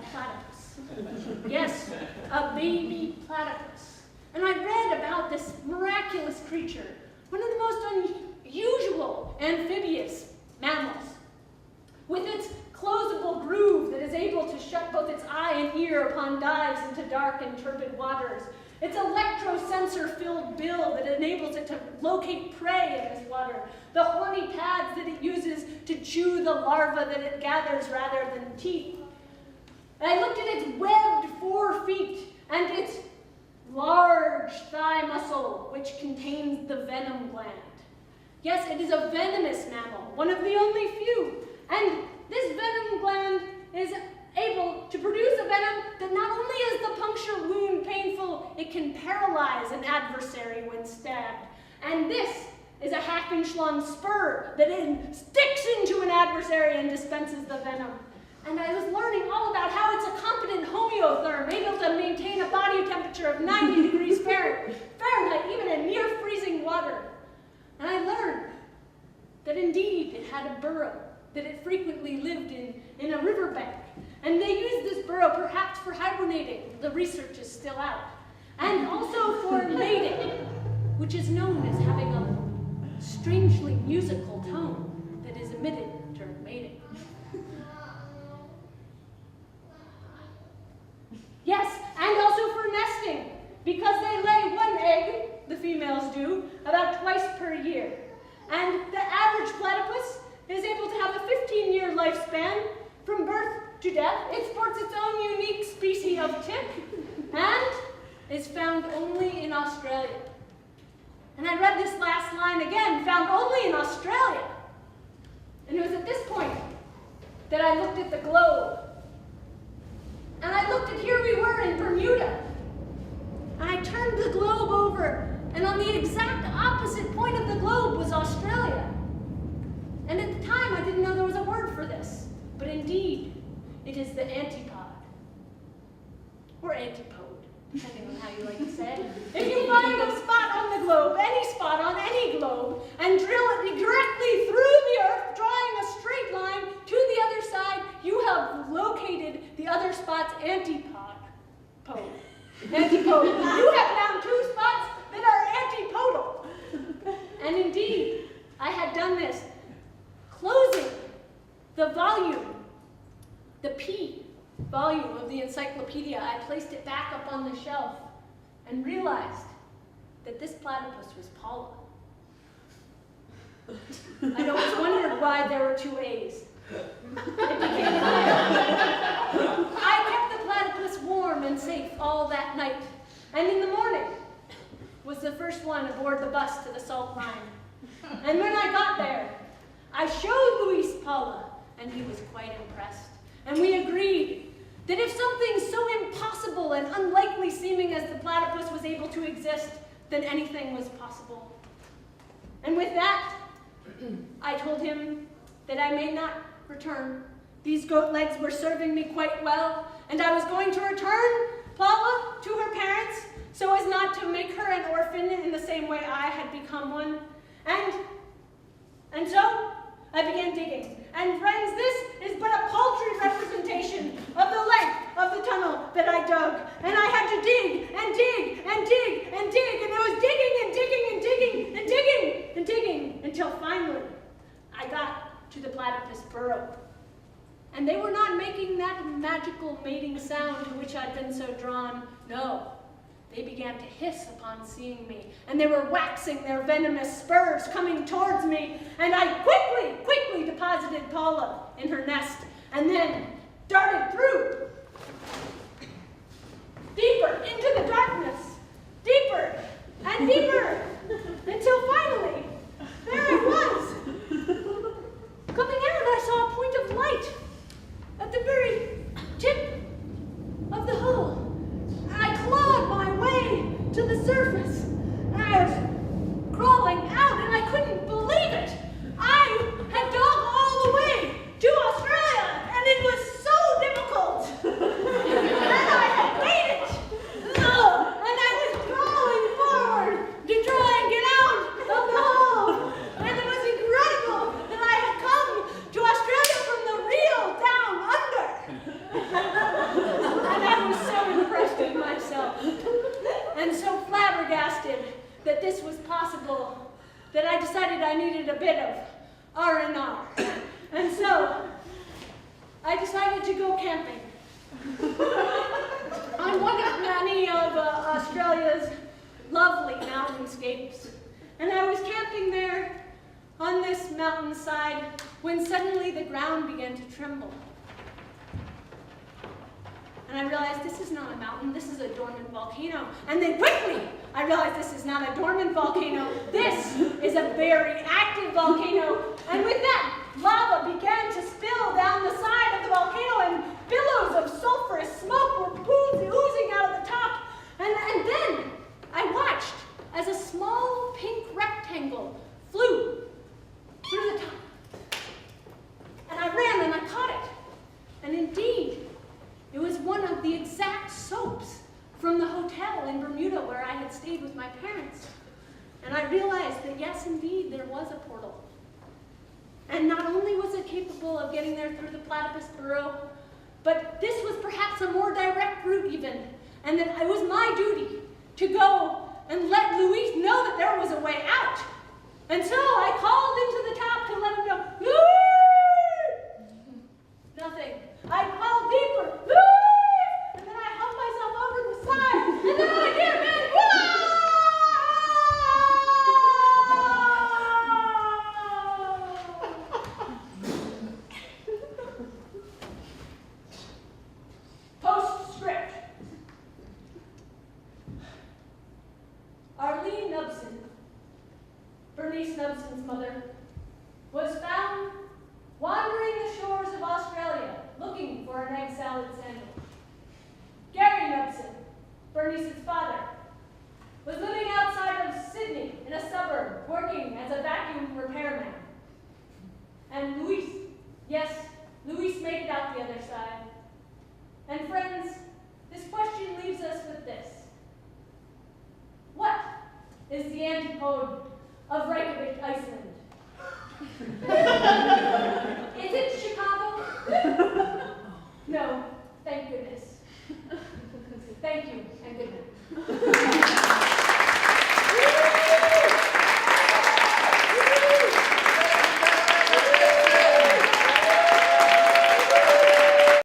a platypus. Yes, a baby platypus. And I read about this miraculous creature, one of the most unusual amphibious mammals, with its closable groove that is able to shut both its eye and ear upon dives into dark and turbid waters, its electrosensor-filled bill that enables it to locate prey in this water, the horny pads that it uses to chew the larva that it gathers rather than teeth. And I looked at its webbed 4 feet and its large thigh muscle, which contains the venom gland. Yes, it is a venomous mammal, one of the only few. And this venom gland is able to produce a venom that not only is the puncture wound painful, it can paralyze an adversary when stabbed. And this is a half-inch long spur that sticks into an adversary and dispenses the venom. And I was learning all about how it's a competent homeotherm, able to maintain a body temperature of 90 degrees Fahrenheit, even in near freezing water. And I learned that indeed it had a burrow, that it frequently lived in a riverbank. And they used this burrow perhaps for hibernating. The research is still out. And also for mating, which is known as having a strangely musical tone that is emitted during mating. Yes, and also for nesting, because they lay 1 egg, the females do, about twice per year. And the average platypus is able to have a 15-year lifespan from birth to death. It sports its own unique species of tick and is found only in Australia. And I read this last line again, found only in Australia. And it was at this point that I looked at the globe. And I looked at, here we were in Bermuda. And I turned the globe over, and on the exact opposite point of the globe was Australia. And at the time, I didn't know there was a word for this. But indeed, it is the antipod, or antipode, depending on how you like to say it. If you find a spot on the globe, any spot on any globe, and drill it directly through the earth, drawing a straight line to the other side, you have located the other spot's antipode. Antipode. You have found 2 spots that are antipodal. And indeed, I had done this, closing the volume, the P volume of the encyclopedia. I placed it back up on the shelf and realized that this platypus was Paula. I'd always wondered why there were 2 A's. It became I kept the platypus warm and safe all that night, and in the morning was the first one aboard the bus to the salt mine. And when I got there, I showed Luis Paula, and he was quite impressed. And we agreed that if something so impossible and unlikely seeming as the platypus was able to exist, then anything was possible. And with that, I told him that I may not return. These goat legs were serving me quite well, and I was going to return Paula to her parents so as not to make her an orphan in the same way I had become one. And so I began digging. And friends, this is but a paltry representation of the length of the tunnel that I dug. And I had to dig and dig and dig and dig, and I was digging and digging and digging and digging and digging until finally I got to the platypus burrow. And they were not making that magical mating sound to which I'd been so drawn. No. They began to hiss upon seeing me, and they were waxing their venomous spurs coming towards me, and I quickly deposited Paula in her nest, and then darted through, deeper into the darkness, deeper and deeper, until finally, there I was. Coming out, I saw a point of light at the very tip of the hole. I clawed my way to the surface, and I was crawling out, and I couldn't believe it. I had dug all the way to Australia, and it was so difficult. And I had made it. And I was crawling forward to try and get out of the hole. And it was incredible that I had come to Australia that this was possible that I decided I needed a bit of R&R. And so I decided to go camping on one of many of Australia's lovely mountainscapes. And I was camping there on this mountainside when suddenly the ground began to tremble. And I realized this is not a mountain, this is a dormant volcano. And then quickly, I realized this is not a dormant volcano, this is a very active volcano. And with that, lava began to spill down the side of the volcano, and billows of sulfurous smoke were oozing out of the top. And then I watched as a small pink rectangle flew through the top. And I ran and I caught it. And indeed, it was one of the exact soaps from the hotel in Bermuda where I had stayed with my parents. And I realized that yes, indeed, there was a portal. And not only was it capable of getting there through the platypus burrow, but this was perhaps a more direct route even. And that it was my duty to go and let Luis know that there was a way out. And so I called into the top to let him know, Luis! Nothing. I called deeper, Luis! And then I hung myself over the side, and then I did, man, Postscript. Arlene Nubson, Bernice Nubson's mother, was found wandering the shores of Australia looking for an egg salad sandwich. Gary Nubson, Bernice's father, was living outside of Sydney in a suburb working as a vacuum repairman. And Luis, yes, Luis made it out the other side. And friends, this question leaves us with this. What is the antipode of Reykjavik, Iceland? Is it Chicago? No, thank goodness. Thank you.